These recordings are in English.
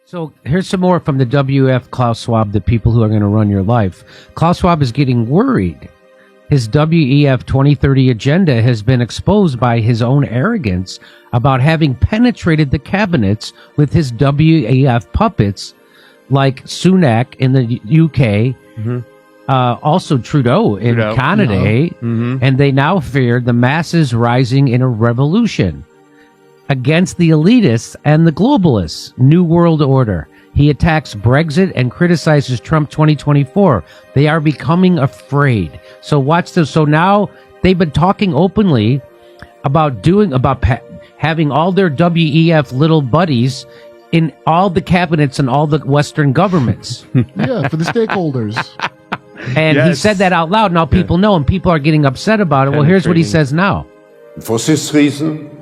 So here's some more from the WF Klaus Schwab, the people who are going to run your life. Klaus Schwab is getting worried. His WEF 2030 agenda has been exposed by his own arrogance about having penetrated the cabinets with his WEF puppets like Sunak in the UK, also Trudeau in Canada, and they now fear the masses rising in a revolution against the elitists and the globalists. New World Order. He attacks Brexit and criticizes Trump 2024. They are becoming afraid. So watch this. So now they've been talking openly about having all their WEF little buddies in all the cabinets and all the Western governments. Yeah, for the stakeholders. And he said that out loud. Now people know, and people are getting upset about it. Well, here's what he says now. For this reason,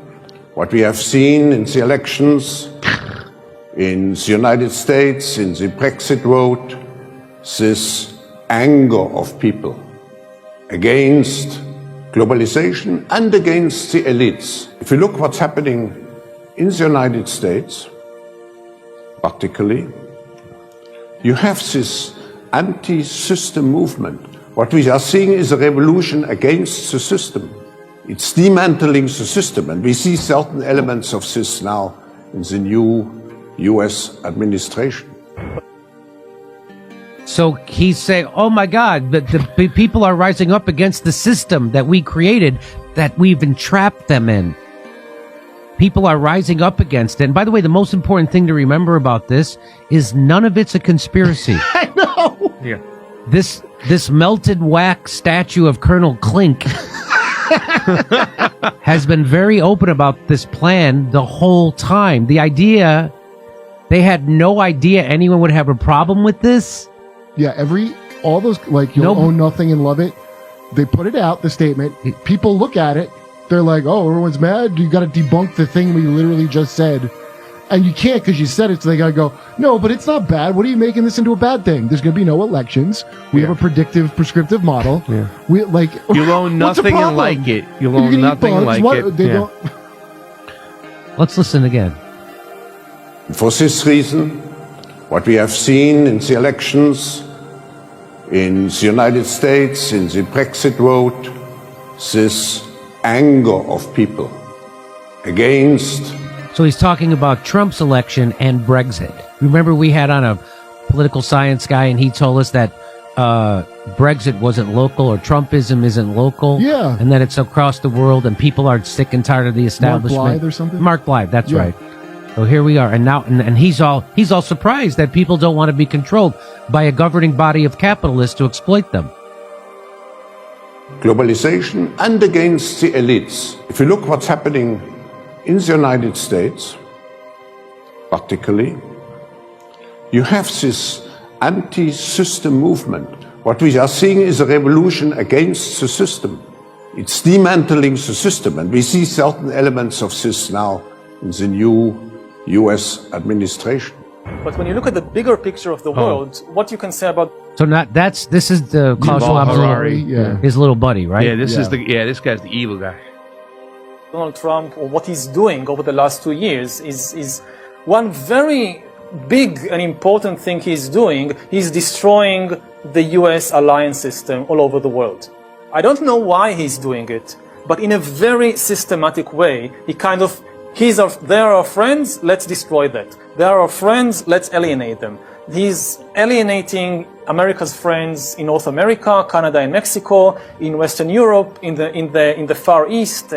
what we have seen in the elections in the United States, in the Brexit vote, this anger of people against globalization and against the elites. If you look what's happening in the United States, particularly, you have this anti-system movement. What we are seeing is a revolution against the system. It's dismantling the system, and we see certain elements of this now in the new US administration. So he's saying, oh my God, the people are rising up against the system that we created, that we've entrapped them in. People are rising up against it. And by the way, the most important thing to remember about this is none of it's a conspiracy. I know. Yeah. This melted wax statue of Colonel Klink has been very open about this plan the whole time. The idea, they had no idea anyone would have a problem with this. Yeah, all those, like, you'll own nothing and love it. They put it out, the statement. People look at it. They're like, oh, everyone's mad. You got to debunk the thing we literally just said. And you can't because you said it. So they got to go, no, but it's not bad. What are you making this into a bad thing? There's going to be no elections. We have a prescriptive model. Yeah. We like You'll own nothing and like it. You'll own nothing and like it. Let's listen again. For this reason, what we have seen in the elections in the United States, in the Brexit vote, this anger of people against. So he's talking about Trump's election and Brexit. Remember, we had on a political science guy, and he told us that Brexit wasn't local, or Trumpism isn't local. Yeah. And that it's across the world, and people are sick and tired of the establishment. Mark Blythe or something? Mark Blythe, that's right. So here we are, and now, and he's all surprised that people don't want to be controlled by a governing body of capitalists to exploit them. Globalization and against the elites. If you look what's happening in the United States, particularly, you have this anti-system movement. What we are seeing is a revolution against the system. It's dismantling the system, and we see certain elements of this now in the new US administration. But when you look at the bigger picture of the world, what you can say about... So this is the Klaus Schwab's his little buddy, right? Yeah, this guy's the evil guy. Donald Trump, or what he's doing over the last 2 years, is one very big and important thing he's doing. He's destroying the US alliance system all over the world. I don't know why he's doing it, but in a very systematic way, he kind of, they are our friends, let's destroy that. They are our friends, let's alienate them. He's alienating America's friends in North America, Canada and Mexico, in Western Europe, in the Far East,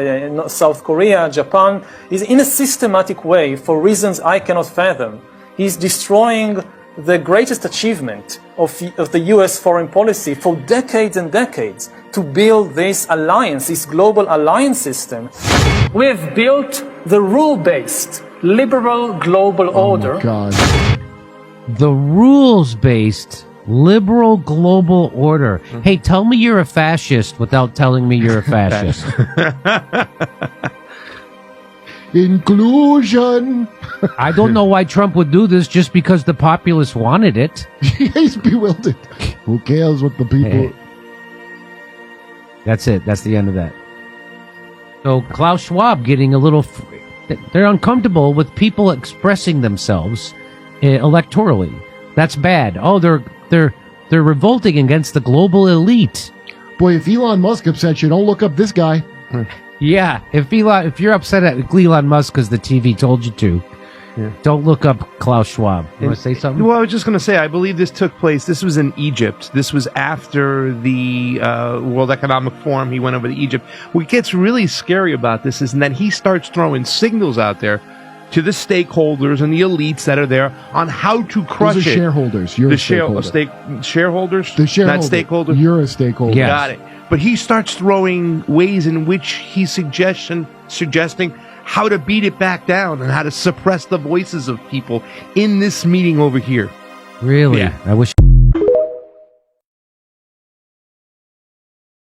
South Korea, Japan. He's in a systematic way, for reasons I cannot fathom. He's destroying the greatest achievement of the US foreign policy for decades and decades, to build this alliance, this global alliance system. We have built the rule-based liberal global order. Oh my God. The rules-based liberal global order. Hey, tell me you're a fascist without telling me you're a fascist. Inclusion. I don't know why Trump would do this just because the populace wanted it. He's bewildered. Who cares what the people... Hey. That's it. That's the end of that. So Klaus Schwab getting a little... They're uncomfortable with people expressing themselves electorally. That's bad. Oh, they're revolting against the global elite. Boy, if Elon Musk upsets you, don't look up this guy. Yeah, if you're upset at Elon Musk because the TV told you to, don't look up Klaus Schwab. You want to say something? Well, I was just going to say, I believe this took place. This was in Egypt. This was after the World Economic Forum. He went over to Egypt. What gets really scary about this is that he starts throwing signals out there to the stakeholders and the elites that are there on how to crush Those are it. Shareholders. You're a stakeholder. Shareholders? The shareholder. Not stakeholders? You're a stakeholder. Yes. Got it. But he starts throwing ways in which he's suggesting how to beat it back down and how to suppress the voices of people in this meeting over here. Really? Yeah. I wish.